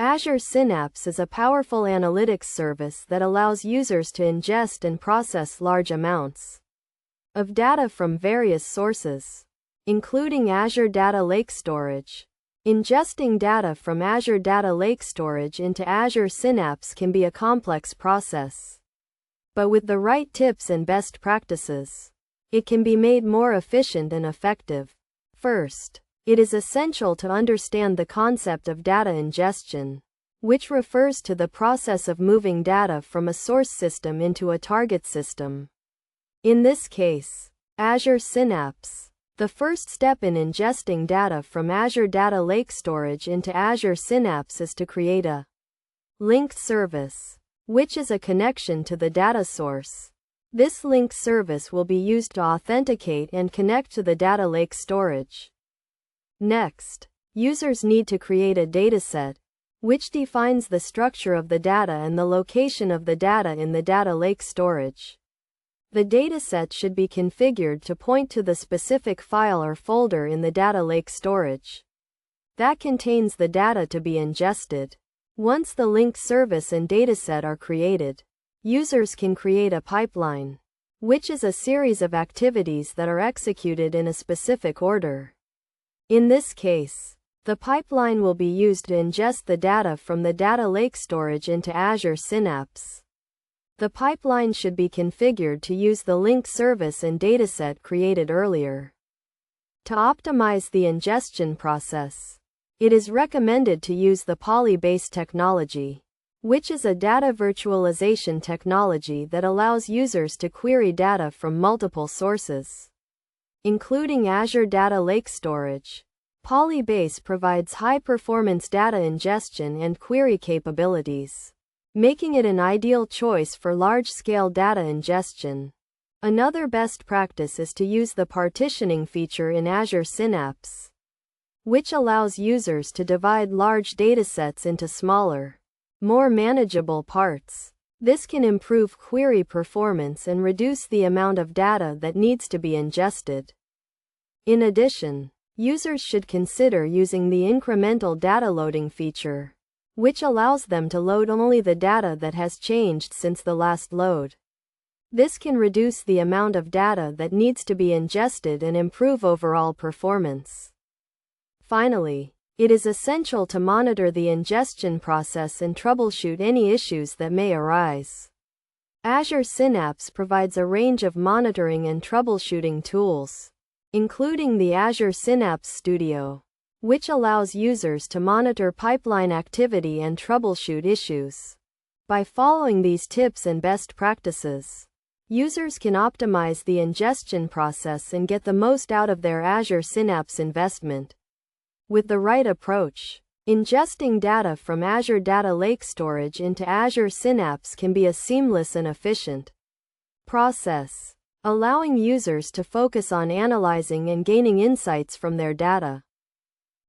Azure Synapse is a powerful analytics service that allows users to ingest and process large amounts of data from various sources, including Azure Data Lake Storage. Ingesting data from Azure Data Lake Storage into Azure Synapse can be a complex process, but with the right tips and best practices, it can be made more efficient and effective. First, it is essential to understand the concept of data ingestion, which refers to the process of moving data from a source system into a target system. In this case, Azure Synapse. The first step in ingesting data from Azure Data Lake Storage into Azure Synapse is to create a linked service, which is a connection to the data source. This linked service will be used to authenticate and connect to the data lake storage. Next, users need to create a dataset, which defines the structure of the data and the location of the data in the data lake storage. The dataset should be configured to point to the specific file or folder in the data lake storage that contains the data to be ingested. Once the linked service and dataset are created, users can create a pipeline, which is a series of activities that are executed in a specific order. In this case, the pipeline will be used to ingest the data from the data lake storage into Azure Synapse. The pipeline should be configured to use the linked service and dataset created earlier. To optimize the ingestion process, it is recommended to use the poly-based technology, which is a data virtualization technology that allows users to query data from multiple sources, including Azure Data Lake Storage. Polybase provides high-performance data ingestion and query capabilities, making it an ideal choice for large-scale data ingestion. Another best practice is to use the partitioning feature in Azure Synapse, which allows users to divide large datasets into smaller, more manageable parts. This can improve query performance and reduce the amount of data that needs to be ingested. In addition, users should consider using the incremental data loading feature, which allows them to load only the data that has changed since the last load. This can reduce the amount of data that needs to be ingested and improve overall performance. Finally, it is essential to monitor the ingestion process and troubleshoot any issues that may arise. Azure Synapse provides a range of monitoring and troubleshooting tools, including the Azure Synapse Studio, which allows users to monitor pipeline activity and troubleshoot issues. By following these tips and best practices, users can optimize the ingestion process and get the most out of their Azure Synapse investment. With the right approach, ingesting data from Azure Data Lake Storage into Azure Synapse can be a seamless and efficient process, allowing users to focus on analyzing and gaining insights from their data.